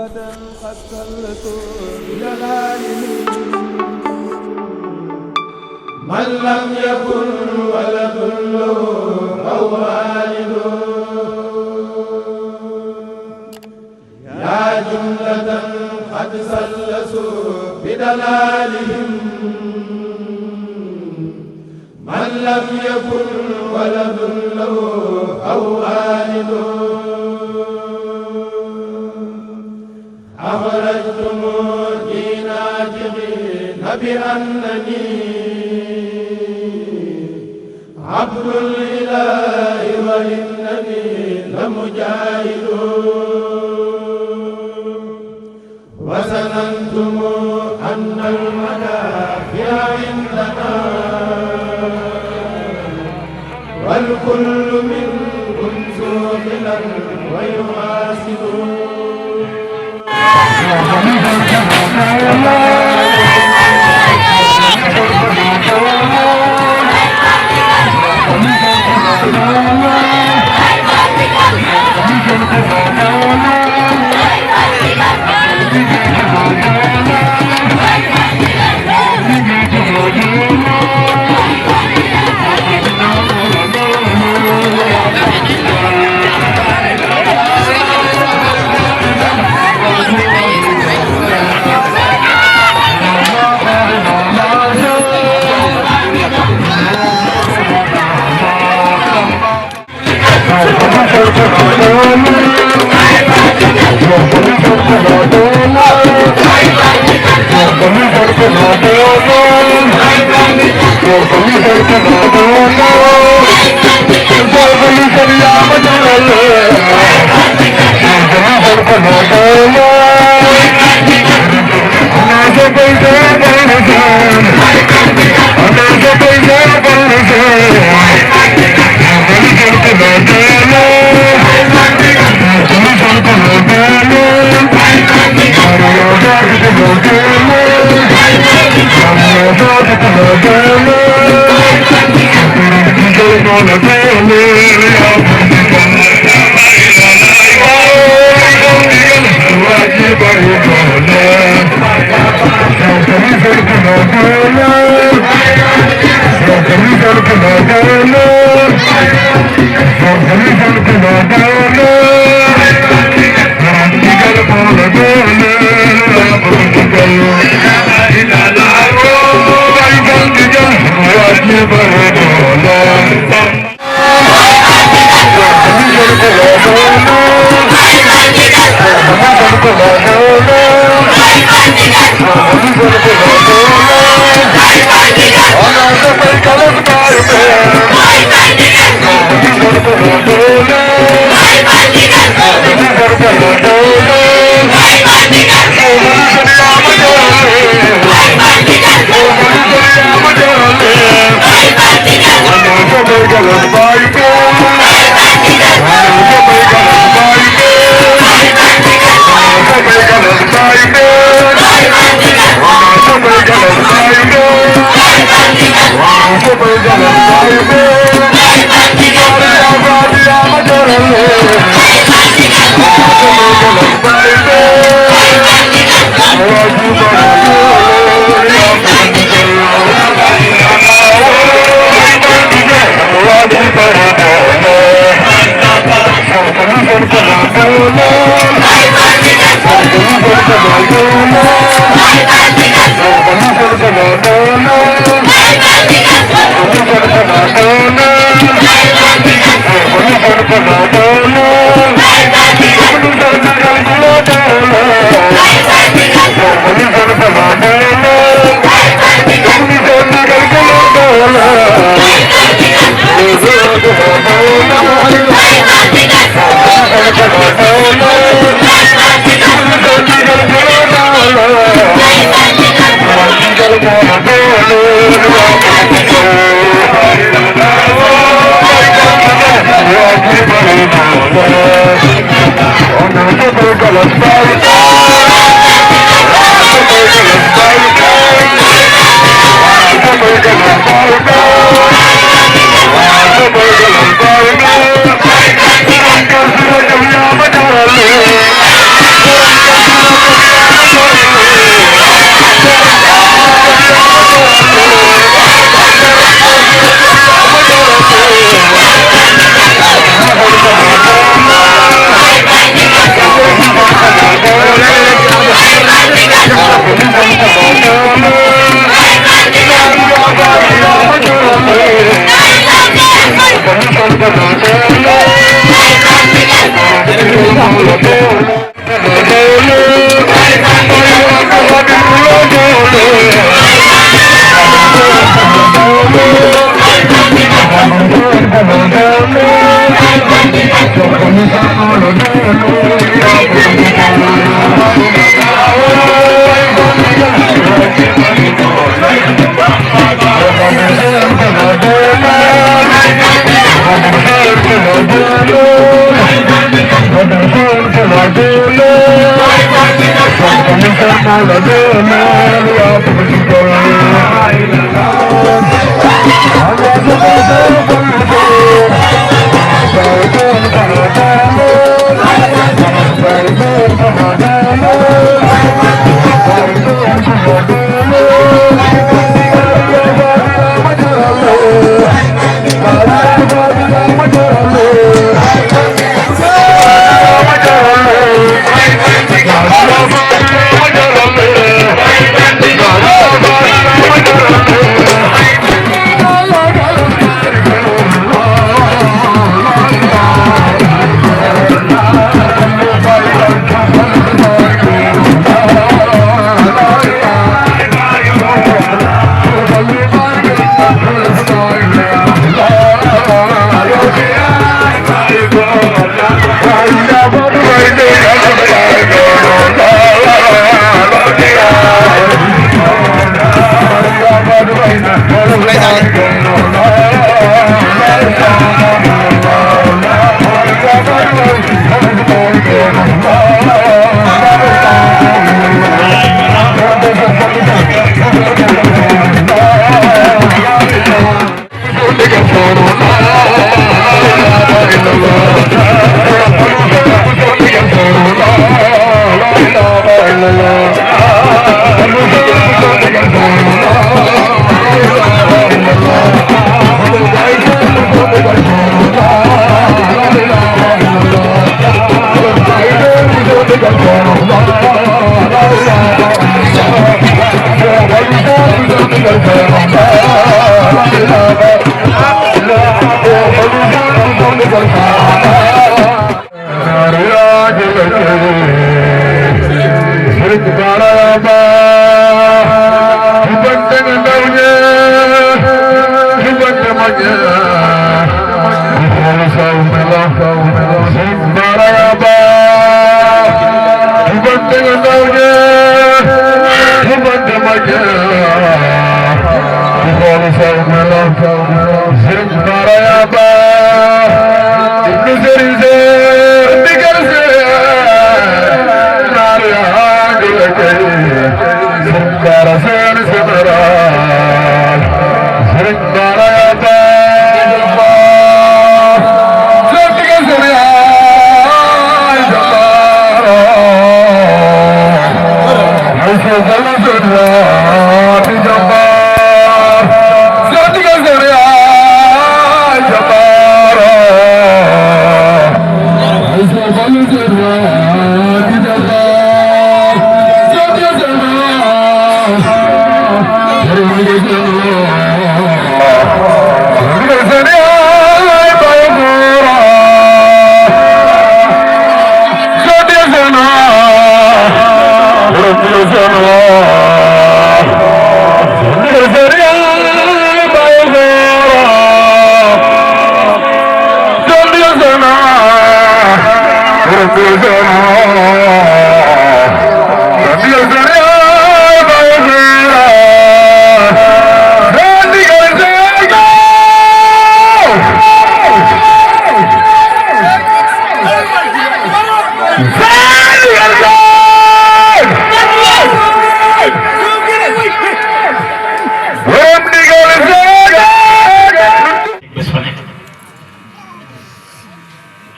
أبدا قد صلت بجلالهم من لم يكن ولد له أو والد يا جملة قد سلسوا بدلالهم من لم يكن ولد له أو والد أخرجتم ناطقين بأنني عبد الإله وإنني لمجاهد وسننتم أن المدافع عندنا والكل منكم سوقلا ويحاسد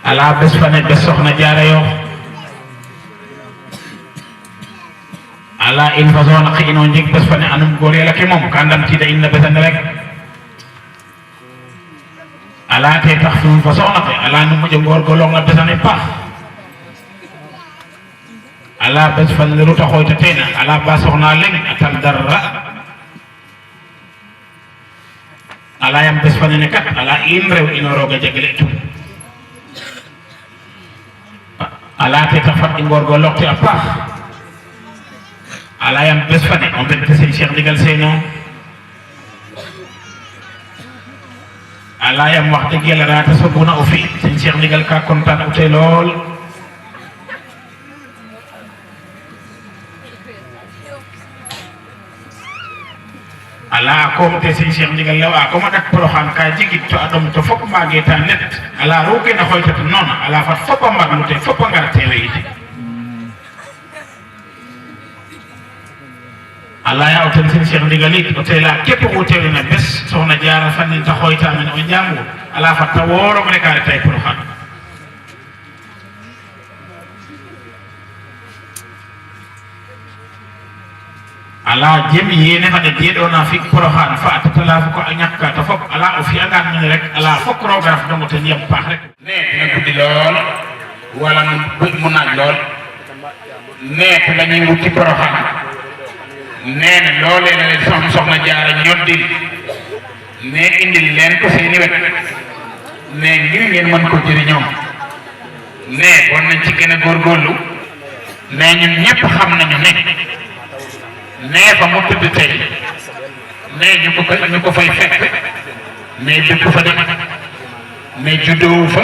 ala bés fa ne bés soxna jaara yo ala in façon naq ino njeg bés fa ne anum góor yàlla ke moom ka ndam tiida in na besane rek ala te tax fi façon naqe ala nu moƴo ngorgorloog na besane paax ala bés fa ne ruta xooyta teena ala ba soxna leŋ a tal dara ala yam bés fa ne kat ala in rew ino rooga jegle tu ala te tax fat i ngorgorloog te a paax ala yam bés fa ne o mbente sëñ Cheikh Ndigal Seyno ala yam wax dëgg yàlla raata soguna o fi sëñ Cheikh Ndigal ka kontaan u tey lool ala kom te sëñ Cheikh Ndigal law a koma dak Porokhane ka jigit to a ɗom to fop mbaage ta net ala roog na xooytata noona ala fat fop a mbaglu te fop a ngar teewe yite Allah ya otel sen Cheikh Ndigalit o tela képp ko teewi na bés soxna jaara fannin ta xoytamen o jaamu ala fatta wooro mo rekaare tay Porokhane ala jemi yene hade jeeɗona fi Porokhane fa atatala fu ko a ñakkata fof ala o fiyagan min rek ala fokk rogaraf dongo te ndiyam paax rek ne dina guddi lool wala mu naaj lool nekk lañuy wuti Porokhane nee na loolee la leen soxna jaara ñoddil ne indil leen ko seeni wet ne ngir ngeen mën ko jëriñoo ne bon nañ ci gën a góorgóorlu ne ñun ñëpp xam nañu ne fa mu tëdd tey ne ñu ko fay fekk mais dëkk fa dem mais juddoowu fa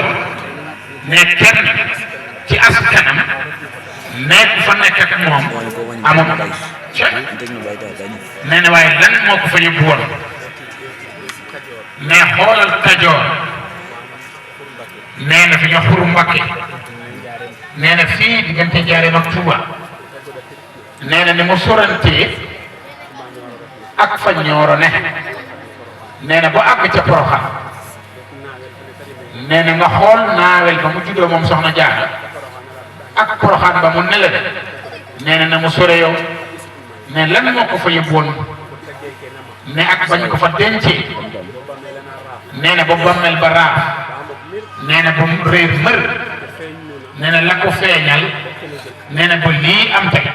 ne kenn ci askanam nekk fa nekk ak moom amul nee na waaye lan moo ko fa yóbbu woon mais xoolal Kajoor nee na fi nga Xuru Mbakke nee na fii diggante Njaaréem ak Tuuba nee na ni mu sorantee ak fa Ñooro ne nee na ba àgg ca Porokhane nee na nga xool naawel ba mu juddoo moom soxna Jaara ak Porokhane ba mu nele nee na mu sore yow ne lan moo ko fa yóbbuwoon ne ak bañ ko fa dencee nee na ba bammel ba raaf nee na ba mu réer mër nee na la ko feeñal nee na ba lii am tey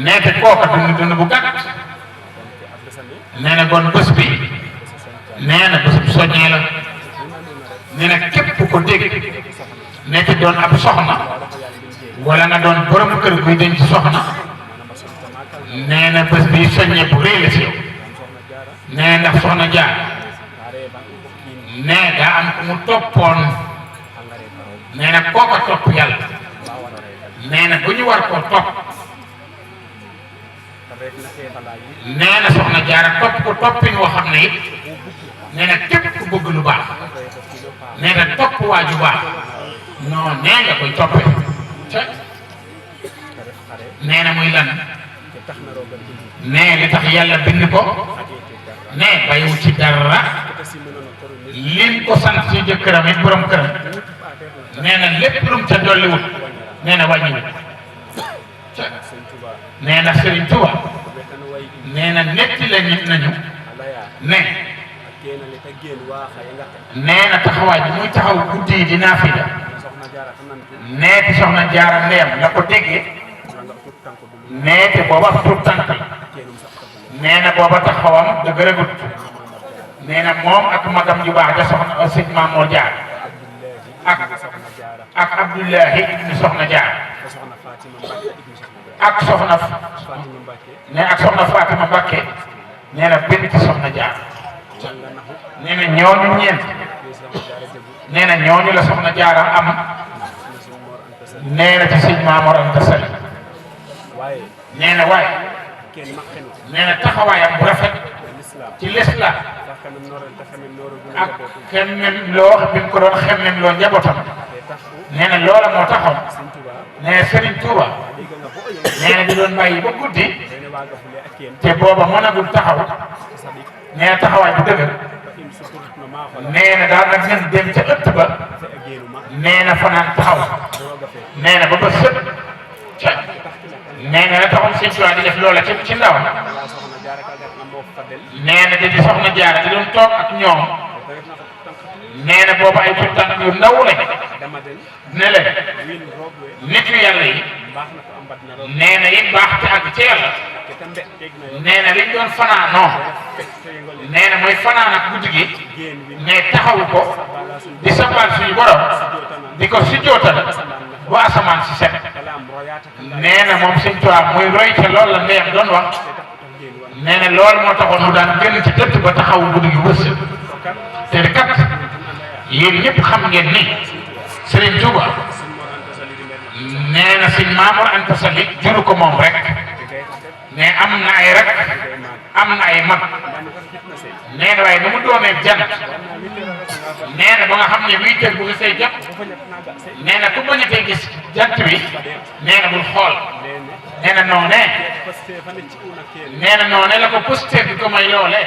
nee te kooka dund bu gàtt nee na bon bés bi nee na bés bu soññee la nee na képp ko dégg nee te doon ab soxna wala nga doon borom kër guy denc soxna nee na bés bi soññee bu rëy la si yow nee ndax soxna jaar nee daa am ku mu toppoon nee na kooko topp yàlla nee na bu ñu war koo topp nee na soxna jaara topp ko toppin woo xam ne it nee na képp ku bëgg lu baax nee na topp waa ju baax non nee nga koy toppee nee na muy lan nee li tax yàlla bind ko nee bayiwu ci dara lim ko sant ci jëkkëram it borom këram nee na lépp lum ca dolliwut nee na wàññiwut nee na Serigne Touba nee na netti la nit nañu ne nee na taxawaay bi muy taxaw guddi yi di naafila nee ti soxna jaara ndeyam la ko déggee nee te booba tuut tànk la nee na booba taxawam da gërëgut nee na moom ak magam ju baax ja soxna sëñ Mamour Jaar ak Abdullahi ibnu soxna Jaar ak soxna nee ak soxna Fatima Mbakke nee na bint soxna Jaar nee na ñooñu ñeent nee na ñooñu la soxna Jaara am nee na ci sëñ Mamour Anta Sali nee na waaye nee na taxawaayam bu rafet ci lislaam ak xemmem loo bi mu ko doon xemmem loo njabootam nee na loola moo taxoon nee na Serigne Touba nee na di doon bàyyi ba guddi te booba mënagul taxaw nee na taxawaay bu dëgër nee na daal nag ngeen dem ca ëtt ba nee na fanaan taxaw nee na ba ba sët nee na la taxoon sëñ Tuubaa di def loola ci ndaw nee na di soxna Jaara di doon toog ak ñoom nee na boobu ay tuut tànk yu ndaw lañ ne leen nit yu yàlla yi nee na it baax te àgg ci yàlla nee na liñ doon fanaanoo nee na mooy fanaan ak guddi gi mais taxawu ko di sabal suñu borom di ko si jootal bu asamaan si set nee na moom sëñ Tuubaa muy roy te loolu la ndeyam doon wax nee na loolu moo taxoon mu daan génn ci dëtt ba taxawu guddi gi wës te kat yéen ñëpp xam ngeen ni Serigne Touba nee na sëñ Mamour Anta Sali juru ko moom rek mais am na ay rek am na ay mag nee na waaye nu mu doonee jant nee na ba nga xam ne 8 heures bu ngi say jot nee na ku bañatee gis jant bi nee na bul xool nee na noonee nee na noonee la ko posté bi ko may loolee